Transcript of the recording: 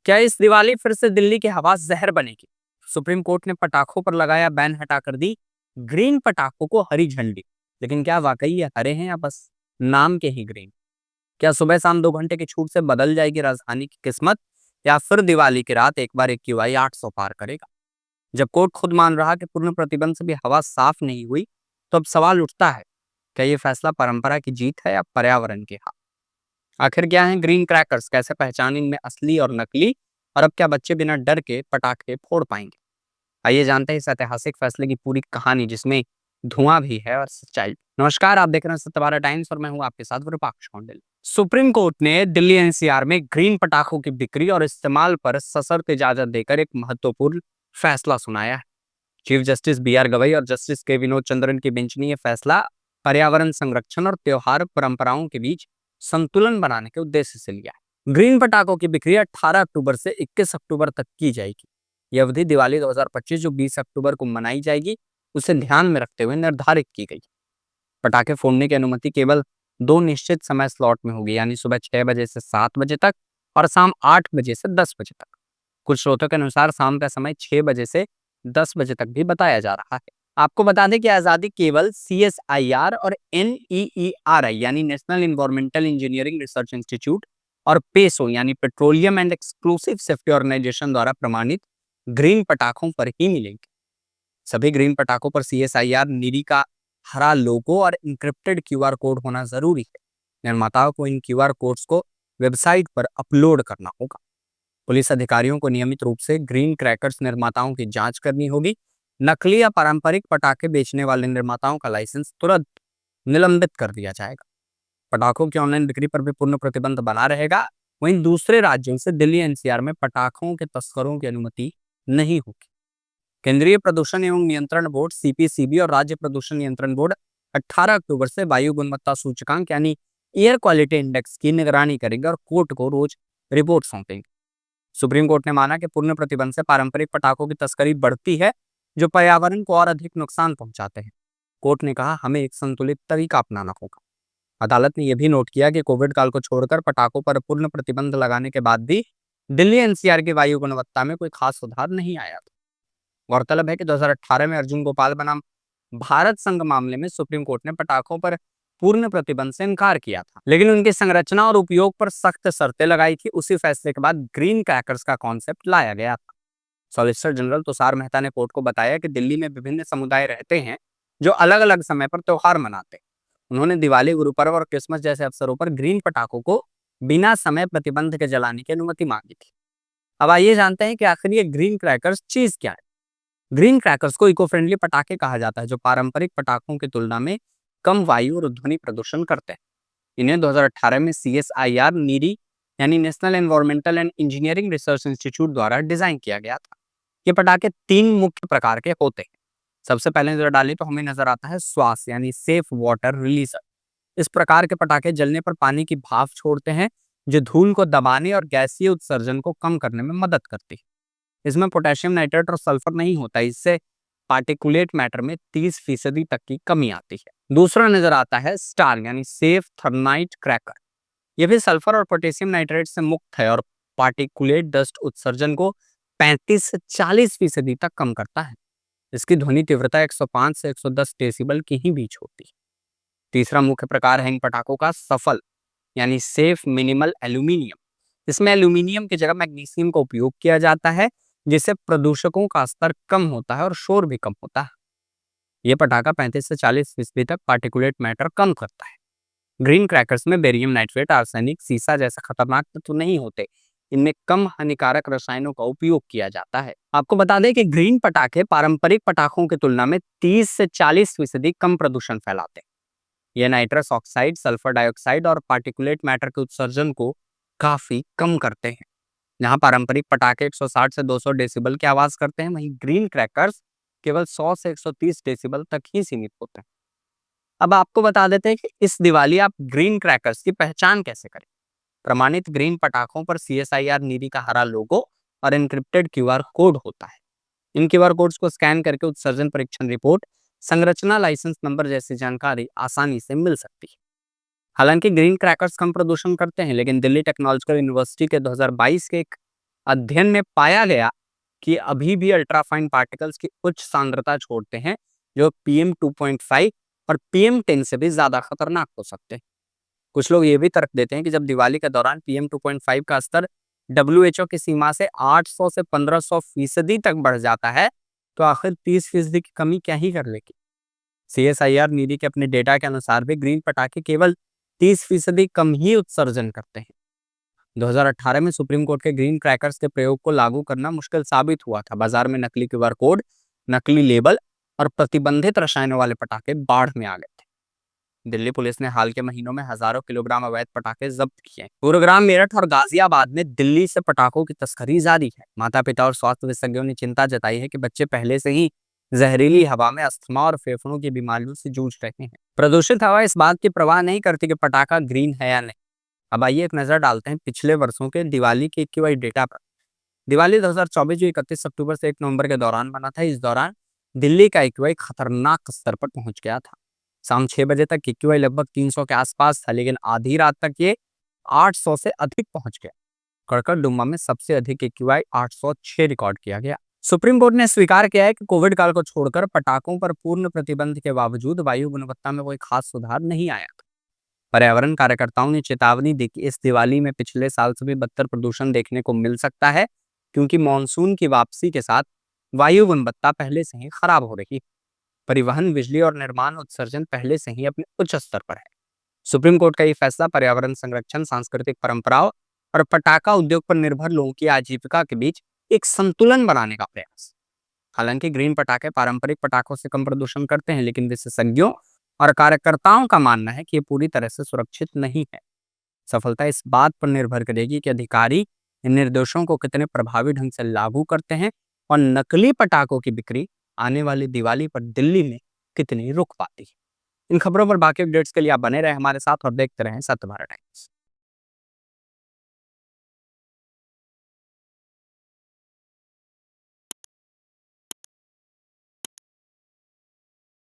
क्या इस दिवाली फिर से दिल्ली की हवा जहर बनेगी? सुप्रीम कोर्ट ने पटाखों पर लगाया बैन हटाकर दी ग्रीन पटाखों को हरी झंडी। लेकिन क्या वाकई ये हरे हैं या बस नाम के ही ग्रीन? क्या सुबह शाम 2 घंटे की छूट से बदल जाएगी राजधानी की किस्मत, या फिर दिवाली की रात एक बार AQI 800 पार करेगा? जब कोर्ट खुद मान रहा कि पूर्ण प्रतिबंध से भी हवा साफ नहीं हुई, तो अब सवाल उठता है, क्या ये फैसला परंपरा की जीत है या पर्यावरण की हार? आखिर क्या है ग्रीन क्रैकर्स, कैसे पहचान इनमें असली और नकली, और अब क्या बच्चे बिना डर के पटाखे फोड़ पाएंगे? आइए जानते हैं इस ऐतिहासिक फैसले की पूरी कहानी, जिसमें धुआं भी है और सच्चाई भी। नमस्कार, आप देख रहे हैं सत्यवारा टाइम्स और मैं हूं आपके साथ विरूपाक्ष कौंडिल। सुप्रीम कोर्ट ने दिल्ली NCR में ग्रीन पटाखों की बिक्री और इस्तेमाल पर सशर्त इजाजत देकर एक महत्वपूर्ण फैसला सुनाया है। चीफ जस्टिस BR गवई और जस्टिस के विनोद चंद्रन की बेंच ने यह फैसला पर्यावरण संरक्षण और त्योहार परंपराओं के बीच संतुलन बनाने के उद्देश्य से लिया है। ग्रीन पटाखों की बिक्री 18 अक्टूबर से 21 अक्टूबर तक की जाएगी। यह अवधि दिवाली 2025 जो 20 अक्टूबर को मनाई जाएगी, उसे ध्यान में रखते हुए निर्धारित की गई। पटाखे फोड़ने की अनुमति केवल 2 निश्चित समय स्लॉट में होगी, यानी सुबह 6 बजे से 7 बजे तक और शाम 8 बजे से 10 बजे तक। कुछ स्रोतों के अनुसार शाम का समय 6 बजे से 10 बजे तक भी बताया जा रहा है। आपको बता दें कि आजादी केवल CSIR और NEERI यानी National Environmental Engineering Research Institute और पेसो यानी Petroleum and Exclusive Safety Organisation द्वारा प्रमाणित ग्रीन पटाखों पर ही मिलेंगे। सभी ग्रीन पटाखों पर CSIR नीरी का हरा लोगो और इंक्रिप्टेड QR कोड होना जरूरी है। निर्माताओं को इन QR कोड्स को वेबसाइट पर अपलोड करना होगा। पुलिस अधिकारियों को नियमित रूप से ग्रीन क्रैकर्स निर्माताओं की जांच करनी होगी। नकली या पारंपरिक पटाखे बेचने वाले निर्माताओं का लाइसेंस तुरंत निलंबित कर दिया जाएगा। पटाखों की ऑनलाइन बिक्री पर भी पूर्ण प्रतिबंध बना रहेगा। वहीं दूसरे राज्यों से दिल्ली NCR में पटाखों के तस्करों की अनुमति नहीं होगी। केंद्रीय प्रदूषण एवं नियंत्रण बोर्ड CPCB और राज्य प्रदूषण नियंत्रण बोर्ड 18 अक्टूबर से वायु गुणवत्ता सूचकांक यानी एयर क्वालिटी इंडेक्स की निगरानी करेंगे और कोर्ट को रोज रिपोर्ट सौंपेंगे। सुप्रीम कोर्ट ने माना कि पूर्ण प्रतिबंध से पारंपरिक पटाखों की तस्करी बढ़ती है, जो पर्यावरण को और अधिक नुकसान पहुंचाते हैं। कोर्ट ने कहा, हमें एक संतुलित तरीका अपनाना होगा। अदालत ने यह भी नोट किया कि कोविड काल को छोड़कर पटाखों पर पूर्ण प्रतिबंध लगाने के बाद भी दिल्ली NCR की वायु गुणवत्ता में कोई खास सुधार नहीं आया था। गौरतलब है कि 2018 में अर्जुन गोपाल बनाम भारत संघ मामले में सुप्रीम कोर्ट ने पटाखों पर पूर्ण प्रतिबंध से इनकार किया था, लेकिन उनकी संरचना और उपयोग पर सख्त शर्तें लगाई थी। उसी फैसले के बाद ग्रीन क्रैकर्स का कॉन्सेप्ट लाया गया था। सॉलिसिटर जनरल तुषार मेहता ने कोर्ट को बताया कि दिल्ली में विभिन्न समुदाय रहते हैं जो अलग अलग समय पर त्योहार मनाते हैं। उन्होंने दिवाली, गुरु पर्व और क्रिसमस जैसे अवसरों पर ग्रीन पटाखों को बिना समय प्रतिबंध के जलाने की अनुमति मांगी थी। अब आइए जानते हैं कि आखिर ये ग्रीन क्रैकर्स चीज क्या है। ग्रीन क्रैकर्स को इको फ्रेंडली पटाखे कहा जाता है, जो पारंपरिक पटाखों की तुलना में कम वायु और ध्वनि प्रदूषण करते हैं। इन्हें 2018 में CSIR नीरी यानी national environmental and engineering Research institute द्वारा डिजाइन किया गया था। ये पटाखे 3 मुख्य प्रकार के होते हैं। सबसे पहले नजर डालें तो हमें नजर आता है श्वास यानी सेफ वाटर रिलीजर। इस प्रकार के पटाखे जलने पर पानी की भाप छोड़ते हैं, जो धूल को दबाने और गैसीय उत्सर्जन को कम करने में मदद करती है। इसमें पोटेशियम नाइट्रेट और सल्फर नहीं होता, इससे पार्टिकुलेट मैटर में 30% तक की कमी आती है। दूसरा नजर आता है स्टार यानी सेफ थर्माइट क्रैकर। यह भी सल्फर और पोटेशियम नाइट्रेट से मुक्त है और पार्टिकुलेट डस्ट उत्सर्जन को 35 से 40% तक कम करता है। इसकी ध्वनि तीव्रता 105 से 110 डेसिबल के ही बीच होती है। तीसरा मुख्य प्रकार है इन पटाखों का सफल यानी सेफ मिनिमल एल्यूमिनियम। इसमें एल्यूमिनियम की जगह मैग्नीशियम का उपयोग किया जाता है, जिससे प्रदूषकों का स्तर कम होता है और शोर भी कम होता है। यह पटाखा 35 से 40% तक पार्टिकुलेट मैटर कम करता है। ग्रीन क्रैकर्स में बेरियम नाइट्रेट, आर्सेनिक, सीसा जैसे खतरनाक तत्व नहीं होते। इनमें कम हानिकारक रसायनों का उपयोग किया जाता है। आपको बता दें कि ग्रीन पटाखे पारंपरिक पटाखों की तुलना में 30 से 40% कम प्रदूषण फैलाते हैं। यह नाइट्रस ऑक्साइड, सल्फर डाइऑक्साइड और पार्टिकुलेट मैटर के उत्सर्जन को काफी कम करते हैं। जहां पारंपरिक पटाखे 160 से 200 डेसिबल की आवाज करते हैं, वहीं ग्रीन क्रैकर्स केवल 100 से 130 डेसिबल तक ही सीमित होते हैं। अब आपको बता देते हैं कि इस दिवाली आप ग्रीन क्रैकर्स की पहचान कैसे करें। प्रमाणित ग्रीन पटाखों पर CSIR नीली का हरा लोगो और एन्क्रिप्टेड QR कोड होता है। इन QR कोड्स को स्कैन करके उत्सर्जन परीक्षण रिपोर्ट, संरचना, लाइसेंस नंबर जैसी जानकारी आसानी से मिल सकती है। हालांकि ग्रीन क्रैकर्स कम प्रदूषण करते हैं, लेकिन दिल्ली टेक्नोलॉजिकल यूनिवर्सिटी के 2022 के एक अध्ययन में पाया गया कि अभी भी अल्ट्राफाइन पार्टिकल्स की उच्च सांद्रता छोड़ते हैं, जो PM 2.5 और PM 10 से भी ज्यादा खतरनाक हो सकते हैं। कुछ लोग ये भी तर्क देते हैं कि जब दिवाली के दौरान PM 2.5 का स्तर WHO की सीमा से 800 से 1500% तक बढ़ जाता है, तो आखिर 30% की कमी क्या ही कर लेगी। CSIR नीरी के अपने डेटा के अनुसार भी ग्रीन पटाखे केवल 30% कम ही उत्सर्जन करते हैं। 2018 में सुप्रीम कोर्ट के ग्रीन क्रैकर्स के प्रयोग को लागू करना मुश्किल साबित हुआ था। बाजार में नकली QR कोड, नकली लेबल और प्रतिबंधित रसायनों वाले पटाखे बाढ़ में आ गए थे। दिल्ली पुलिस ने हाल के महीनों में हजारों किलोग्राम अवैध पटाखे जब्त किए। गुरुग्राम, मेरठ और गाजियाबाद में दिल्ली से पटाखों की तस्करी जारी है। माता पिता और स्वास्थ्य विशेषज्ञों ने चिंता जताई है कि बच्चे पहले से ही जहरीली हवा में अस्थमा और फेफड़ों की बीमारियों से जूझ रहे हैं। प्रदूषित हवा इस बात की परवाह नहीं करती कि पटाखा ग्रीन है या नहीं। अब आइए एक नजर डालते हैं पिछले वर्षों के दिवाली के AQI डेटा पर। दिवाली 2024 जो 31 अक्टूबर से 1 नवंबर के दौरान बना था, इस दौरान दिल्ली का AQI खतरनाक स्तर पर पहुंच गया था। शाम 6 बजे तक AQI लगभग 300 के आसपास था, लेकिन आधी रात तक ये 800 से अधिक पहुंच गया। कड़कड़डुम्मा में सबसे अधिक AQI 806 रिकॉर्ड किया गया। सुप्रीम कोर्ट ने स्वीकार किया है कि कोविड काल को छोड़कर पटाखों पर पूर्ण प्रतिबंध के बावजूद वायु गुणवत्ता में कोई खास सुधार नहीं आया था। पर्यावरण कार्यकर्ताओं ने चेतावनी दी कि इस दिवाली में पिछले साल से भी बदतर प्रदूषण देखने को मिल सकता है, क्योंकि मानसून की वापसी के साथ वायु गुणवत्ता पहले से ही खराब हो रही है। परिवहन, बिजली और निर्माण उत्सर्जन पहले से ही अपने उच्च स्तर पर है। सुप्रीम कोर्ट का ये फैसला पर्यावरण संरक्षण, सांस्कृतिक परंपराओं और पटाखा उद्योग पर निर्भर लोगों की आजीविका के बीच एक संतुलन बनाने का प्रयास। हालांकि ग्रीन पटाखे पारंपरिक पटाखों से कम प्रदूषण करते हैं, लेकिन विशेषज्ञों और कार्यकर्ताओं का मानना है कि ये पूरी तरह से सुरक्षित नहीं है। सफलता इस बात पर निर्भर करेगी कि अधिकारी इन निर्देशों को कितने प्रभावी ढंग से लागू करते हैं और नकली पटाखों की बिक्री आने वाली दिवाली पर दिल्ली में कितनी रुक पाती है। इन खबरों पर बाकी अपडेट्स के लिए आप बने रहे हमारे साथ और देखते रहें सत्य भारत टाइम्स।